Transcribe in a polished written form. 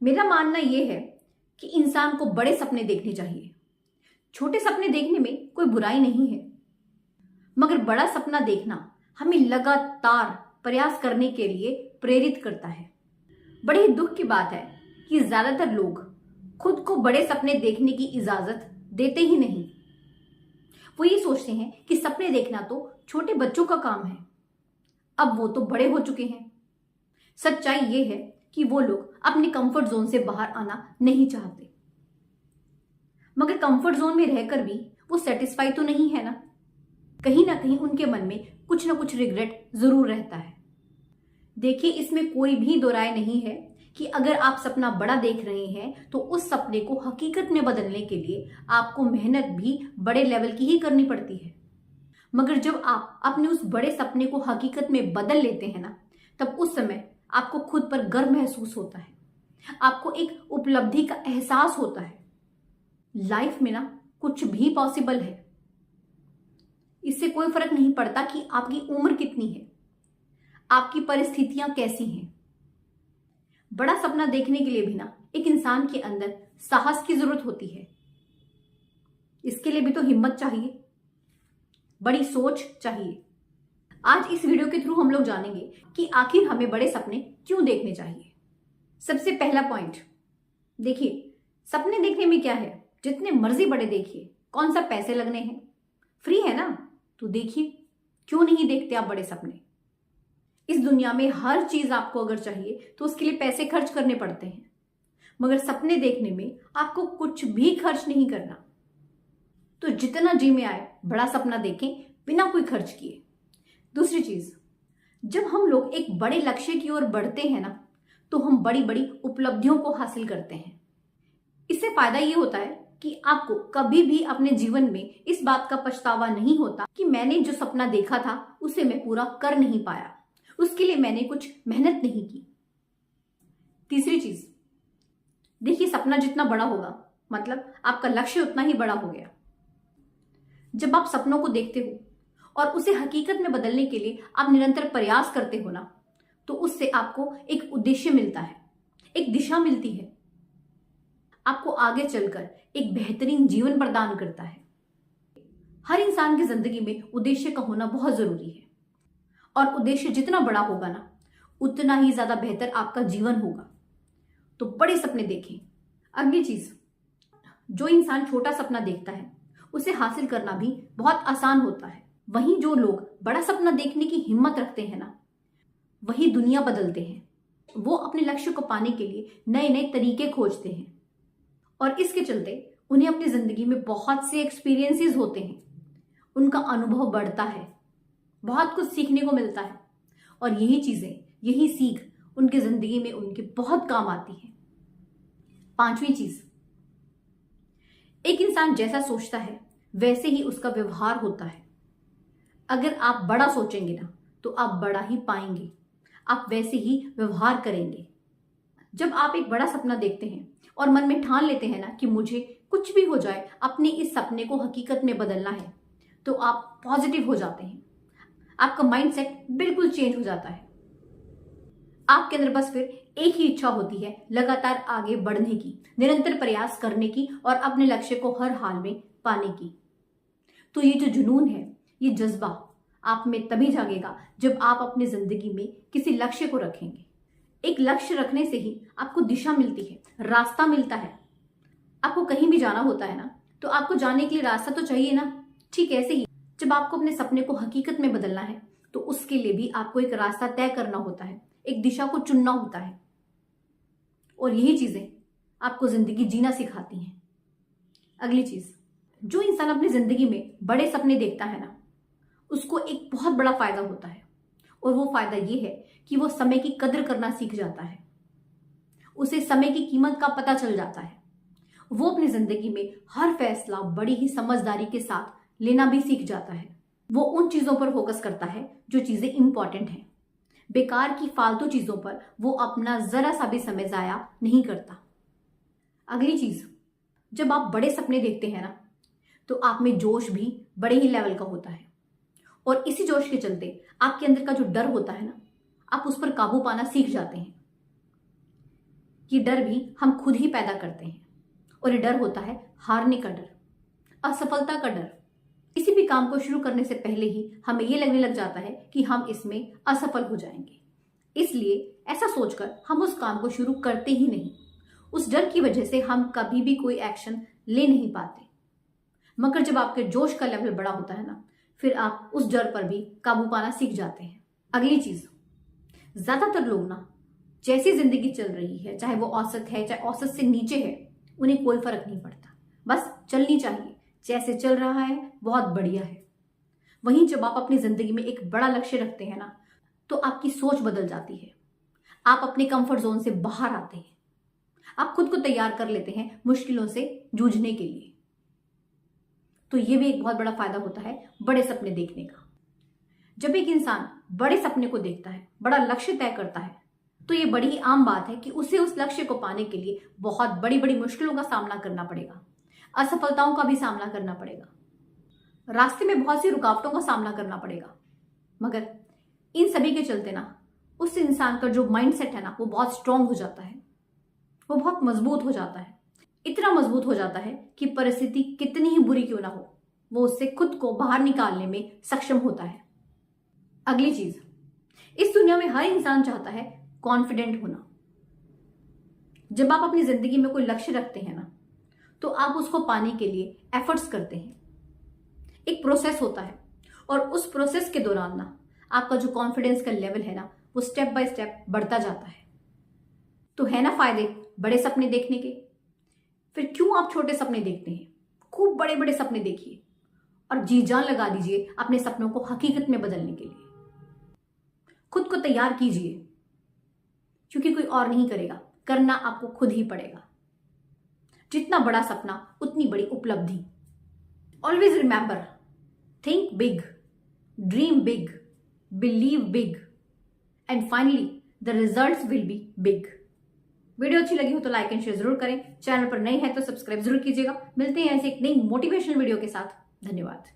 मेरा मानना यह है कि इंसान को बड़े सपने देखने चाहिए। छोटे सपने देखने में कोई बुराई नहीं है, मगर बड़ा सपना देखना हमें लगातार प्रयास करने के लिए प्रेरित करता है। बड़े ही दुख की बात है कि ज्यादातर लोग खुद को बड़े सपने देखने की इजाजत देते ही नहीं। वो ये सोचते हैं कि सपने देखना तो छोटे बच्चों का काम है, अब वो तो बड़े हो चुके हैं। सच्चाई ये है कि वो लोग अपने कंफर्ट जोन से बाहर आना नहीं चाहते, मगर कंफर्ट जोन में रहकर भी वो सेटिस्फाई तो नहीं है ना। कहीं ना कहीं उनके मन में कुछ ना कुछ रिग्रेट जरूर रहता है। देखिए, इसमें कोई भी दो राय नहीं है कि अगर आप सपना बड़ा देख रहे हैं तो उस सपने को हकीकत में बदलने के लिए आपको मेहनत भी बड़े लेवल की ही करनी पड़ती है। मगर जब आप अपने उस बड़े सपने को हकीकत में बदल लेते हैं ना, तब उस समय आपको खुद पर गर्व महसूस होता है, आपको एक उपलब्धि का एहसास होता है। लाइफ में ना कुछ भी पॉसिबल है। इससे कोई फर्क नहीं पड़ता कि आपकी उम्र कितनी है, आपकी परिस्थितियां कैसी हैं। बड़ा सपना देखने के लिए भी ना एक इंसान के अंदर साहस की जरूरत होती है। इसके लिए भी तो हिम्मत चाहिए, बड़ी सोच चाहिए। आज इस वीडियो के थ्रू हम लोग जानेंगे कि आखिर हमें बड़े सपने क्यों देखने चाहिए। सबसे पहला पॉइंट, देखिए, सपने देखने में क्या है, जितने मर्जी बड़े देखिए, कौन सा पैसे लगने हैं, फ्री है ना, तो देखिए। क्यों नहीं देखते आप बड़े सपने? इस दुनिया में हर चीज आपको अगर चाहिए तो उसके लिए पैसे खर्च करने पड़ते हैं, मगर सपने देखने में आपको कुछ भी खर्च नहीं करना। तो जितना जी में आए बड़ा सपना देखें बिना कोई खर्च किए। दूसरी चीज, जब हम लोग एक बड़े लक्ष्य की ओर बढ़ते हैं ना, तो हम बड़ी बड़ी उपलब्धियों को हासिल करते हैं। इससे फायदा ये होता है कि आपको कभी भी अपने जीवन में इस बात का पछतावा नहीं होता कि मैंने जो सपना देखा था उसे मैं पूरा कर नहीं पाया, उसके लिए मैंने कुछ मेहनत नहीं की। तीसरी चीज, देखिए, सपना जितना बड़ा होगा मतलब आपका लक्ष्य उतना ही बड़ा हो गया। जब आप सपनों को देखते हो और उसे हकीकत में बदलने के लिए आप निरंतर प्रयास करते हो ना, तो उससे आपको एक उद्देश्य मिलता है, एक दिशा मिलती है, आपको आगे चलकर एक बेहतरीन जीवन प्रदान करता है। हर इंसान की जिंदगी में उद्देश्य का होना बहुत जरूरी है, और उद्देश्य जितना बड़ा होगा ना, उतना ही ज्यादा बेहतर आपका जीवन होगा। तो बड़े सपने देखें। अगली चीज, जो इंसान छोटा सपना देखता है उसे हासिल करना भी बहुत आसान होता है। वहीं जो लोग बड़ा सपना देखने की हिम्मत रखते हैं ना, वही दुनिया बदलते हैं। वो अपने लक्ष्य को पाने के लिए नए नए तरीके खोजते हैं, और इसके चलते उन्हें अपनी जिंदगी में बहुत से एक्सपीरियंसेस होते हैं, उनका अनुभव बढ़ता है, बहुत कुछ सीखने को मिलता है, और यही चीजें, यही सीख उनकी जिंदगी में उनके बहुत काम आती है। पांचवी चीज, एक इंसान जैसा सोचता है वैसे ही उसका व्यवहार होता है। अगर आप बड़ा सोचेंगे ना, तो आप बड़ा ही पाएंगे, आप वैसे ही व्यवहार करेंगे। जब आप एक बड़ा सपना देखते हैं और मन में ठान लेते हैं ना कि मुझे कुछ भी हो जाए अपने इस सपने को हकीकत में बदलना है, तो आप पॉजिटिव हो जाते हैं, आपका माइंडसेट बिल्कुल चेंज हो जाता है। आपके अंदर बस फिर एक ही इच्छा होती है, लगातार आगे बढ़ने की, निरंतर प्रयास करने की, और अपने लक्ष्य को हर हाल में पाने की। तो ये जो जुनून है, ये जज्बा आप में तभी जागेगा जब आप अपनी जिंदगी में किसी लक्ष्य को रखेंगे। एक लक्ष्य रखने से ही आपको दिशा मिलती है, रास्ता मिलता है। आपको कहीं भी जाना होता है ना, तो आपको जाने के लिए रास्ता तो चाहिए ना। ठीक ऐसे ही जब आपको अपने सपने को हकीकत में बदलना है, तो उसके लिए भी आपको एक रास्ता तय करना होता है, एक दिशा को चुनना होता है, और यही चीजें आपको जिंदगी जीना सिखाती हैं। अगली चीज, जो इंसान अपनी जिंदगी में बड़े सपने देखता है ना, उसको एक बहुत बड़ा फायदा होता है, और वो फायदा ये है कि वो समय की कदर करना सीख जाता है। उसे समय की कीमत का पता चल जाता है। वो अपनी जिंदगी में हर फैसला बड़ी ही समझदारी के साथ लेना भी सीख जाता है। वो उन चीजों पर फोकस करता है जो चीजें इंपॉर्टेंट हैं। बेकार की फालतू चीजों पर वो अपना जरा सा भी समय जाया नहीं करता। अगली चीज, जब आप बड़े सपने देखते हैं ना, तो आप में जोश भी बड़े ही लेवल का होता है, और इसी जोश के चलते आपके अंदर का जो डर होता है ना, आप उस पर काबू पाना सीख जाते हैं। ये डर भी हम खुद ही पैदा करते हैं, और ये डर होता है हारने का डर, असफलता का डर। किसी भी काम को शुरू करने से पहले ही हमें ये लगने लग जाता है कि हम इसमें असफल हो जाएंगे, इसलिए ऐसा सोचकर हम उस काम को शुरू करते ही नहीं। उस डर की वजह से हम कभी भी कोई एक्शन ले नहीं पाते। मगर जब आपके जोश का लेवल बड़ा होता है ना, फिर आप उस डर पर भी काबू पाना सीख जाते हैं। अगली चीज, ज्यादातर लोग ना, जैसी जिंदगी चल रही है, चाहे वो औसत है चाहे औसत से नीचे है, उन्हें कोई फर्क नहीं पड़ता, बस चलनी चाहिए, जैसे चल रहा है बहुत बढ़िया है। वहीं जब आप अपनी जिंदगी में एक बड़ा लक्ष्य रखते हैं ना, तो आपकी सोच बदल जाती है। आप अपने कंफर्ट जोन से बाहर आते हैं, आप खुद को तैयार कर लेते हैं मुश्किलों से जूझने के लिए। तो ये भी एक बहुत बड़ा फायदा होता है बड़े सपने देखने का। जब एक इंसान बड़े सपने को देखता है, बड़ा लक्ष्य तय करता है, तो ये बड़ी ही आम बात है कि उसे उस लक्ष्य को पाने के लिए बहुत बड़ी बड़ी मुश्किलों का सामना करना पड़ेगा, असफलताओं का भी सामना करना पड़ेगा, रास्ते में बहुत सी रुकावटों का सामना करना पड़ेगा। मगर इन सभी के चलते ना, उस इंसान का जो माइंडसेट है ना, वो बहुत स्ट्रांग हो जाता है, वो बहुत मजबूत हो जाता है। इतना मजबूत हो जाता है कि परिस्थिति कितनी ही बुरी क्यों ना हो, वो उससे खुद को बाहर निकालने में सक्षम होता है। अगली चीज, इस दुनिया में हर इंसान चाहता है कॉन्फिडेंट होना। जब आप अपनी जिंदगी में कोई लक्ष्य रखते हैं ना, तो आप उसको पाने के लिए एफर्ट्स करते हैं। एक प्रोसेस होता है, और उस प्रोसेस के दौरान ना, आपका जो कॉन्फिडेंस का लेवल है ना, वो स्टेप बाय स्टेप बढ़ता जाता है। तो है ना फायदे बड़े सपने देखने के? फिर क्यों आप छोटे सपने देखते हैं? खूब बड़े बड़े सपने देखिए और जी जान लगा दीजिए अपने सपनों को हकीकत में बदलने के लिए। खुद को तैयार कीजिए, क्योंकि कोई और नहीं करेगा, करना आपको खुद ही पड़ेगा। जितना बड़ा सपना उतनी बड़ी उपलब्धि। Always remember, think big, dream big, believe big, and finally the results will be big. Video अच्छी लगी हो तो लाइक एंड शेयर जरूर करें। चैनल पर नए हैं तो सब्सक्राइब जरूर कीजिएगा। मिलते हैं ऐसे एक नई मोटिवेशनल वीडियो के साथ। धन्यवाद।